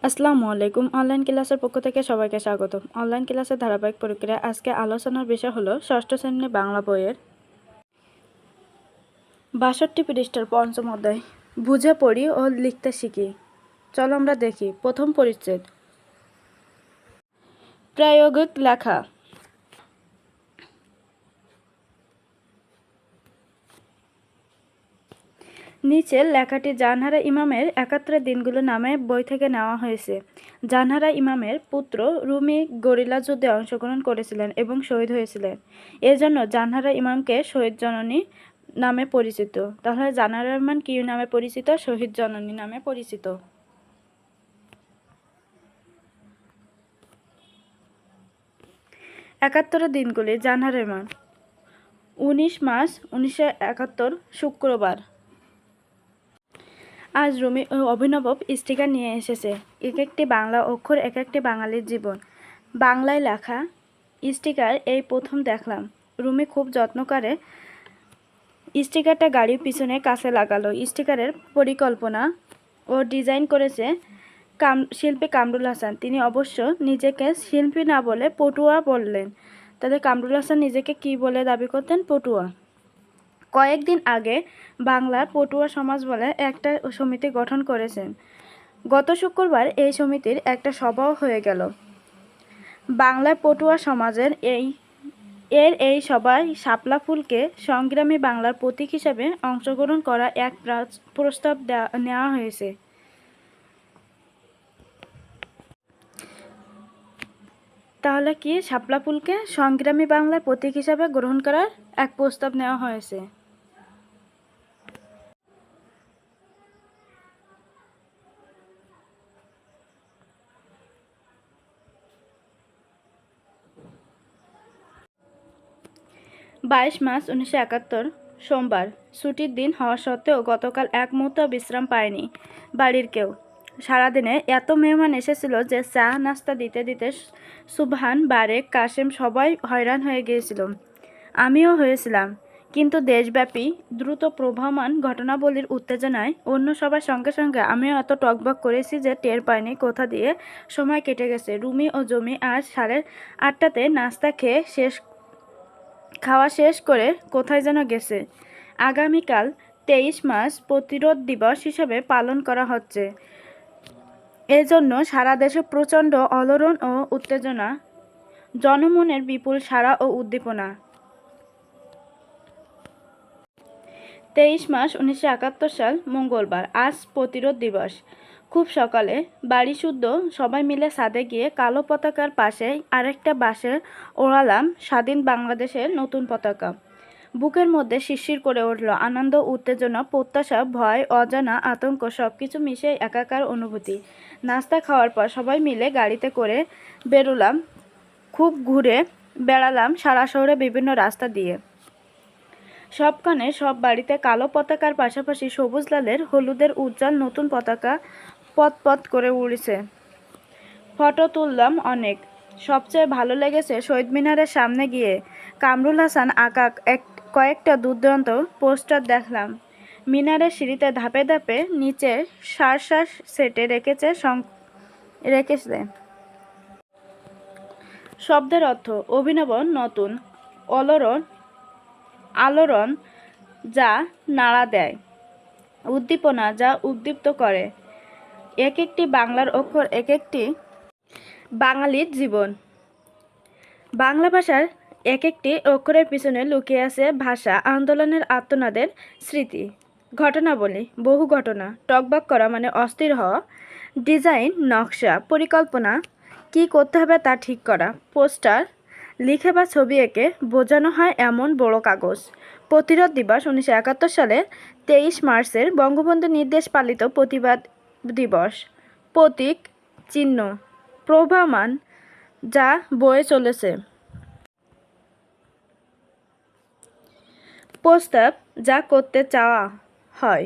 আসসালামু আলাইকুম। অনলাইন ক্লাসের পক্ষ থেকে সবাইকে স্বাগত। অনলাইন ক্লাসের ধারাবাহিক প্রক্রিয়া আজকে আলোচনার বিষয় হলো ষষ্ঠ শ্রেণী বাংলা বইয়ের ৬২ পৃষ্ঠার পঞ্চম অধ্যায় বুঝে পড়ি ও লিখতে শিখি। চলো আমরা দেখি। প্রথম পরিচ্ছেদ, প্রায়োগিক লেখা। নিচের লেখাটি জানহারা ইমামের একাত্তরের দিনগুলো নামে বই থেকে নেওয়া হয়েছে। জানহারা ইমামের পুত্র রুমি গরিলা যুদ্ধে অংশগ্রহণ করেছিলেন এবং শহীদ হয়েছিলেন। এজন্য জানহারা ইমামকে শহীদ জননী নামে পরিচিত। তাহলে জানহারা ইমাম কি নামে পরিচিত? শহীদ জননী নামে পরিচিত। একাত্তরের দিনগুলি। জানহারা ইমাম 19 মার্চ 1971 শুক্রবার। আজ রুমি অভিনব স্টিকার নিয়ে এসেছে। এক একটি বাংলা অক্ষর, এক একটি বাঙালির জীবন। বাংলায় লেখা স্টিকার এই প্রথম দেখলাম। রুমি খুব যত্ন করে স্টিকারটা গাড়ির পিছনে কাছে লাগালো। স্টিকারের পরিকল্পনা ও ডিজাইন করেছে শিল্পী কামরুল হাসান। তিনি অবশ্য নিজেকে শিল্পী না বলে পটুয়া বললেন। তাদের কামরুল হাসান নিজেকে কি বলে দাবি করতেন? পটুয়া। কয়েকদিন আগে বাংলার পটুয়া সমাজ বলে একটা সমিতি গঠন করেছেন। গত শুক্রবার এই সমিতির একটা সভাও হয়ে গেল। বাংলার পটুয়া সমাজের এই সভায় শাপলা ফুলকে সংগ্রামী বাংলার প্রতীক হিসেবে অংশগ্রহণ করা এক প্রস্তাব নেওয়া হয়েছে। তাহলে কি শাপলা ফুলকে সংগ্রামী বাংলার প্রতীক হিসেবে গ্রহণ করার এক প্রস্তাব নেওয়া হয়েছে। বাইশ মার্চ 1971 সোমবার। ছুটির দিন হওয়া সত্ত্বেও গতকাল এক মুহূর্ত বিশ্রাম পায়নি বাড়ির কেউ। সারাদিনে এত মেহমান এসেছিল যে চা নাস্তা দিতে দিতে সুবহান, বারেক, কাশেম সবাই হয়রান হয়ে গিয়েছিল। আমিও হয়েছিলাম। কিন্তু দেশব্যাপী দ্রুত প্রবাহমান ঘটনাবলীর উত্তেজনায় অন্য সবার সঙ্গে সঙ্গে আমিও এত টকবক করেছি যে টের পাইনি কোথা দিয়ে সময় কেটে গেছে। রুমি ও জমি আজ 8:30টাতে নাস্তা খাওয়া শেষ করে কোথায় যেন গেছে। আগামীকাল 23 মার্চ প্রতিরোধ দিবস হিসেবে পালন করা হচ্ছে। এজন্য সারা দেশে প্রচণ্ড আলোড়ন ও উত্তেজনা, জনমনের বিপুল সাড়া ও উদ্দীপনা। 23 মার্চ 1971 সাল মঙ্গলবার। আজ প্রতিরোধ দিবস। খুব সকালে বাড়িসুদ্ধ সবাই মিলে ছাদে গিয়ে কালো পতাকার পাশে আরেকটা বাসে ওড়ালাম স্বাধীন বাংলাদেশের নতুন পতাকা। বুকের মধ্যে শিরশির করে উঠল আনন্দ, উত্তেজনা, প্রত্যাশা, ভয়, অজানা, আতঙ্ক, সব কিছু মিশে একাকার অনুভূতি। নাস্তা খাওয়ার পর সবাই মিলে গাড়িতে করে বেরোলাম। খুব ঘুরে বেড়ালাম সারা শহরে বিভিন্ন রাস্তা দিয়ে। সবখানে সব বাড়িতে কালো পতাকার পাশাপাশি সবুজ লালের হলুদের উজ্জ্বল নতুন পতাকা পথ করে উড়েছে। ফটো তুললাম অনেক। সবচেয়ে ভালো লেগেছে শহীদ মিনারের সামনে গিয়ে কামরুল হাসান আঁকা কয়েকটা দুর্দান্ত পোস্টার দেখলাম। মিনারের সিঁড়িতে ধাপে ধাপে নিচে সার সেটে রেখেছে। শব্দের অর্থ অভিনব, নতুন, আলোড়ন যা নাড়া দেয়, উদ্দীপনা যা উদ্দীপ্ত করে। এক একটি বাংলার অক্ষর, এক একটি বাঙালির জীবন। বাংলা ভাষার এক একটি অক্ষরের পিছনে লুকিয়ে আছে ভাষা আন্দোলনের আত্মনাদের স্মৃতি, ঘটনাবলী, বহু ঘটনা। টকবক করা মানে অস্থির হওয়া। ডিজাইন, নকশা, পরিকল্পনা, কি করতে হবে তা ঠিক করা। পোস্টার, লিখে বা ছবি এঁকে বোঝানো হয় এমন বড় কাগজ। প্রতিরোধ দিবস 1971 সালের 23 মার্চের বঙ্গবন্ধু নির্দেশ পালিত প্রতিবাদ দিবস। প্রতীক, চিহ্ন, প্রবাহমান যা বয়ে চলেছে। প্রস্তাব, যা করতে চাওয়া হয়।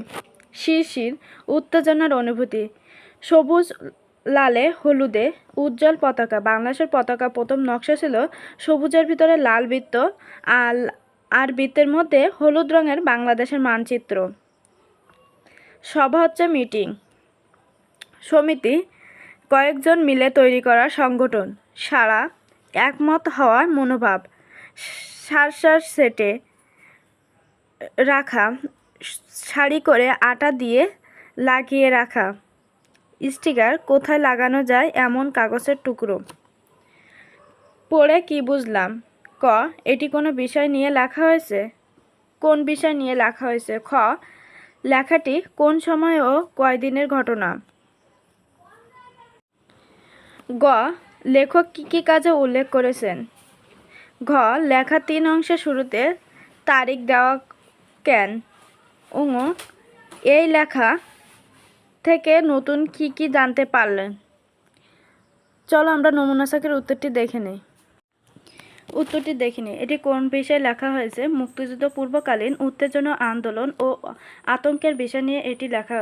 শিরশির, উত্তেজনার অনুভূতি। সবুজ লালে হলুদে উজ্জ্বল পতাকা। বাংলাদেশের পতাকা প্রথম নকশা ছিল সবুজের ভিতরে লাল বৃত্ত আর বৃত্তের মধ্যে হলুদ রঙের বাংলাদেশের মানচিত্র। সভা হচ্ছে মিটিং, সমিতি, কয়েকজন মিলে তৈরি করা সংগঠন, সারা একমত হওয়ার মনোভাব, সার সেটে রাখা, সারি করে আটা দিয়ে লাগিয়ে রাখা, স্টিকার কোথায় লাগানো যায় এমন কাগজের টুকরো। পড়ে কি বুঝলাম? ক. এটি কোনো বিষয় নিয়ে লেখা হয়েছে? কোন বিষয় নিয়ে লেখা হয়েছে? খ. লেখাটি কোন সময় ও কয়দিনের ঘটনা? গ. লেখক কী কী কাজে উল্লেখ করেছেন? ঘ. লেখা 3 অংশের শুরুতে তারিখ দেওয়া কেন? ঙ. এই লেখা থেকে নতুন কি কি জানতে পারলেন? চলো আমরা নমুনা ছকের উত্তরটি দেখে নিই। এটি কোন বিষয়ে লেখা হয়েছে? মুক্তিযুদ্ধ পূর্বকালীন উত্তেজনা, আন্দোলন ও আতঙ্কের বিষয় নিয়ে এটি লেখা।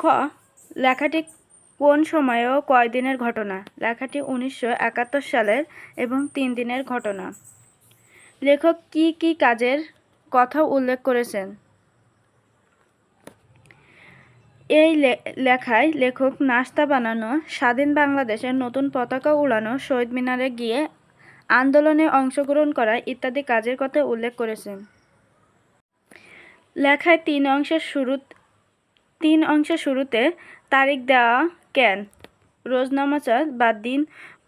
খ. লেখাটি কোন সময়ে ও কয়দিনের ঘটনা? লেখাটি 1971 সালের এবং 3 দিনের ঘটনা। লেখক কি কি কাজের কথা উল্লেখ করেছেন? এই লেখায় লেখক নাস্তা বানানো, স্বাধীন বাংলাদেশের নতুন পতাকা উড়ানো, শহীদ মিনারে গিয়ে আন্দোলনে অংশগ্রহণ করা ইত্যাদি কাজের কথা উল্লেখ করেছেন। লেখায় 3 অংশের শুরুতে তারিখ দেওয়া কেন? রোজনামচা বা দিন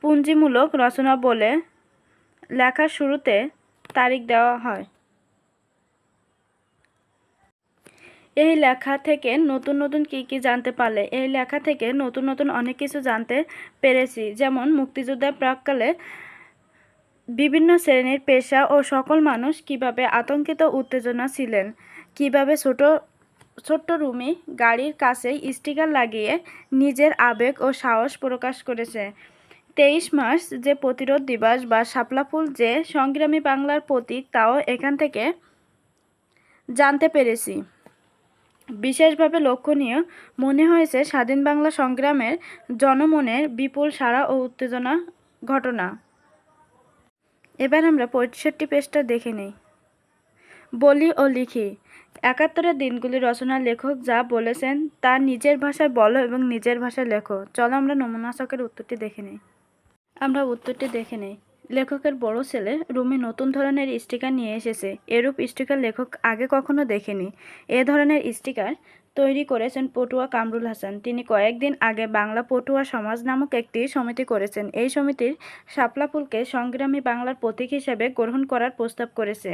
পুঞ্জিমূলক রচনা বলে লেখার শুরুতে তারিখ দেওয়া হয়। এই লেখা থেকে নতুন নতুন কি জানতে পারলে? এই লেখা থেকে নতুন নতুন অনেক কিছু জানতে পেরেছি, যেমন মুক্তিযুদ্ধের প্রাক্কালে বিভিন্ন শ্রেণীর, পেশা ও সকল মানুষ কিভাবে আতঙ্কিত উত্তেজনা ছিলেন, কিভাবে ছোট্ট রুমি গাড়ির কাছে স্টিকার লাগিয়ে নিজের আবেগ ও সাহস প্রকাশ করেছে। 23 মার্চ যে প্রতিরোধ দিবস বা শাপলা ফুল যে সংগ্রামী বাংলার প্রতীক, তাও এখান থেকে জানতে পেরেছি। বিশেষভাবে লক্ষণীয় মনে হয়েছে স্বাধীন বাংলা সংগ্রামের জনমনের বিপুল সাড়া ও উত্তেজনা ঘটনা। এবার আমরা 65 পেজটা দেখে নিই। বলি ও লিখি। 71-এর দিনগুলি রচনার লেখক যা বলেছেন তা নিজের ভাষায় বলো এবং নিজের ভাষায় লেখো। চলো আমরা নমুনা ছকের উত্তরটি দেখে নিই। লেখকের বড় ছেলে রুমি নতুন ধরনের স্টিকার নিয়ে এসেছে। এরূপ স্টিকার লেখক আগে কখনো দেখেনি। এ ধরনের স্টিকার তৈরি করেছেন পটুয়া কামরুল হাসান। তিনি কয়েকদিন আগে বাংলা পটুয়া সমাজ নামক একটি সমিতি করেছেন। এই সমিতির শাপলা ফুলকে সংগ্রামী বাংলার প্রতীক হিসেবে গ্রহণ করার প্রস্তাব করেছে।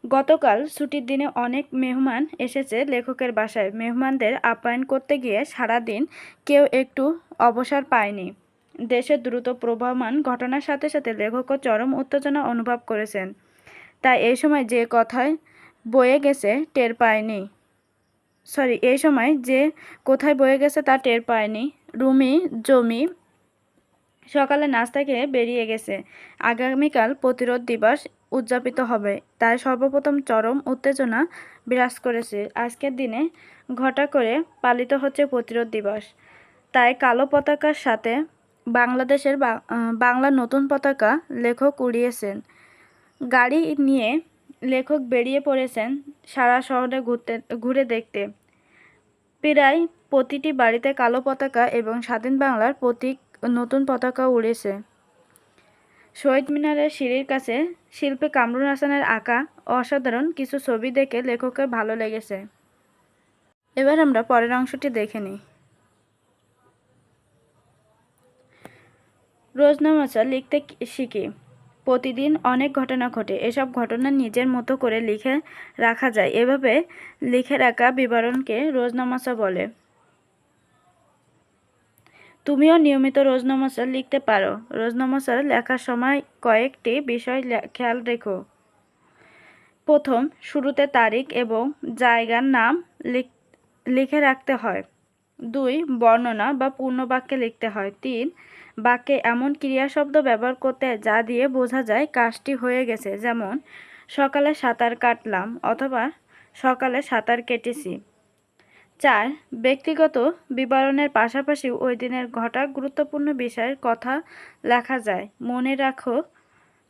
গতকাল ছুটির দিনে অনেক মেহমান এসেছে লেখকের বাসায়। মেহমানদের আপ্যায়ন করতে গিয়ে সারাদিন কেউ একটু অবসর পায়নি। দেশের দ্রুত প্রবহমান ঘটনার সাথে সাথে লেখকও চরম উত্তেজনা অনুভব করেছেন। তাই এই সময় যে কোথায় বয়ে গেছে তা টের পায়নি। রুমি জমি সকালে নাস্তা খেয়ে বেরিয়ে গেছে। আগামীকাল প্রতিরোধ দিবস উদযাপিত হবে, তাই সর্বপ্রথম চরম উত্তেজনা বিরাজ করেছে। আজকের দিনে ঘটা করে পালিত হচ্ছে প্রতিরোধ দিবস। তাই কালো পতাকার সাথে বাংলাদেশের বাংলার নতুন পতাকা লেখক উড়িয়েছেন। গাড়ি নিয়ে লেখক বেরিয়ে পড়েছেন সারা শহরে ঘুরে দেখতে। প্রায় প্রতিটি বাড়িতে কালো পতাকা এবং স্বাধীন বাংলার প্রতীক নতুন পতাকা উড়েছে। শহীদ মিনারের সিঁড়ির কাছে শিল্পী কামরুল হাসানের আঁকা অসাধারণ কিছু ছবি দেখে লেখকের ভালো লেগেছে। এবার আমরা পরের অংশটি দেখে নিই। রোজনামচা লিখতে শিখি। প্রতিদিন অনেক ঘটনা ঘটে। এসব ঘটনা নিজের মতো করে লিখে রাখা যায়। এভাবে লিখে রাখা বিবরণকে রোজনামচা বলে। তুমিও নিয়মিত রোজনামচা লিখতে পারো। রোজনামচা লেখার সময় কয়েকটি বিষয় খেয়াল রেখো। প্রথম, শুরুতে তারিখ এবং জায়গার নাম লিখে রাখতে হয়। 2, বর্ণনা বা পূর্ণ বাক্যে লিখতে হয়। 3, বাক্যে এমন ক্রিয়া শব্দ ব্যবহার করতে যা দিয়ে বোঝা যায় কাজটি হয়ে গেছে, যেমন সকালে সাঁতার কাটলাম অথবা সকালে সাঁতার কেটেছি। 4, ব্যক্তিগত বিবরণের পাশাপাশি ওই দিনের ঘটা গুরুত্বপূর্ণ বিষয়ের কথা লেখা যায়।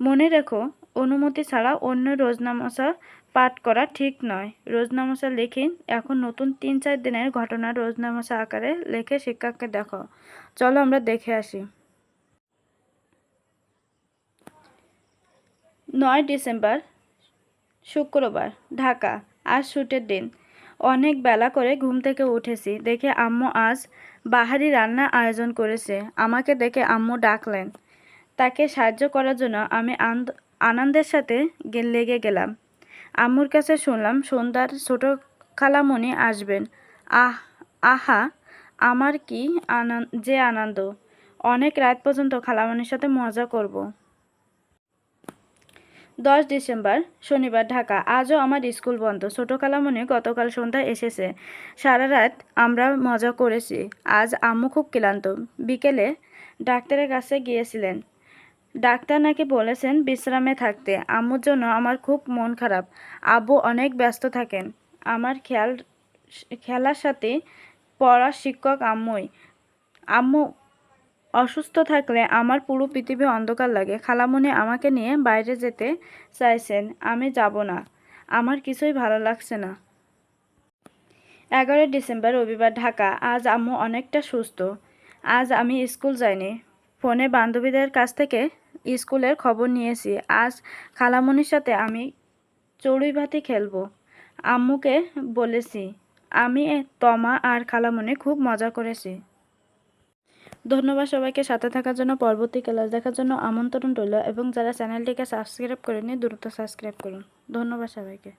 মনে রেখো অনুমতি ছাড়া অন্য রোজনামচা পাঠ করা ঠিক নয়। রোজনামচা লিখি। এখন নতুন 3-4 দিনের ঘটনা রোজনামচা আকারে লিখে শিক্ষককে দেখো। চলো আমরা দেখে আসি। 9 ডিসেম্বর শুক্রবার, ঢাকা। আজ ছুটির দিন। অনেক বেলা করে ঘুম থেকে উঠেছি। দেখে আম্মু আজ বাহারি রান্না আয়োজন করেছে। আমাকে দেখে আম্মু ডাকলেন। তাকে সাহায্য করার জন্য আমি আনন্দের সাথে লেগে গেলাম। আম্মুর কাছে শুনলাম সন্ধ্যার ছোট খালামণি আসবেন। আহা, আমার কি আনন্দ! অনেক রাত পর্যন্ত খালামণির সাথে মজা করব। 10 ডিসেম্বর শনিবার, ঢাকা। আজও আমার স্কুল বন্ধ। ছোট খালামণি গতকাল সন্ধ্যায় এসেছে। সারা রাত আমরা মজা করেছি। আজ আম্মু খুব ক্লান্ত। বিকেলে ডাক্তারের কাছে গিয়েছিলেন। ডাক্তার নাকি বলেছেন বিশ্রামে থাকতে। আম্মুর জন্য আমার খুব মন খারাপ। আব্বু অনেক ব্যস্ত থাকেন। আমার খেলার সাথে পড়ার শিক্ষক আম্মুই। আম্মু অসুস্থ থাকলে আমার পুরো পৃথিবী অন্ধকার লাগে। খালামণি আমাকে নিয়ে বাইরে যেতে চাইছেন। আমি যাব না। আমার কিছুই ভালো লাগছে না। 11 ডিসেম্বর রবিবার, ঢাকা। আজ আম্মু অনেকটা সুস্থ। আজ আমি স্কুল যাইনি। ফোনে বান্ধবীদের কাছ থেকে স্কুলের খবর নিয়েছি। আজ খালামণির সাথে আমি চড়ুইভাতি খেলবো। আম্মুকে বলেছি। আমি, তমা আর খালামণি খুব মজা করেছি। ধন্যবাদ সবাইকে সাথে থাকার জন্য। পরবর্তী ক্লাস দেখার জন্য আমন্ত্রণ রইল এবং যারা চ্যানেলটিকে সাবস্ক্রাইব করেনি দ্রুত সাবস্ক্রাইব করুন। ধন্যবাদ সবাইকে।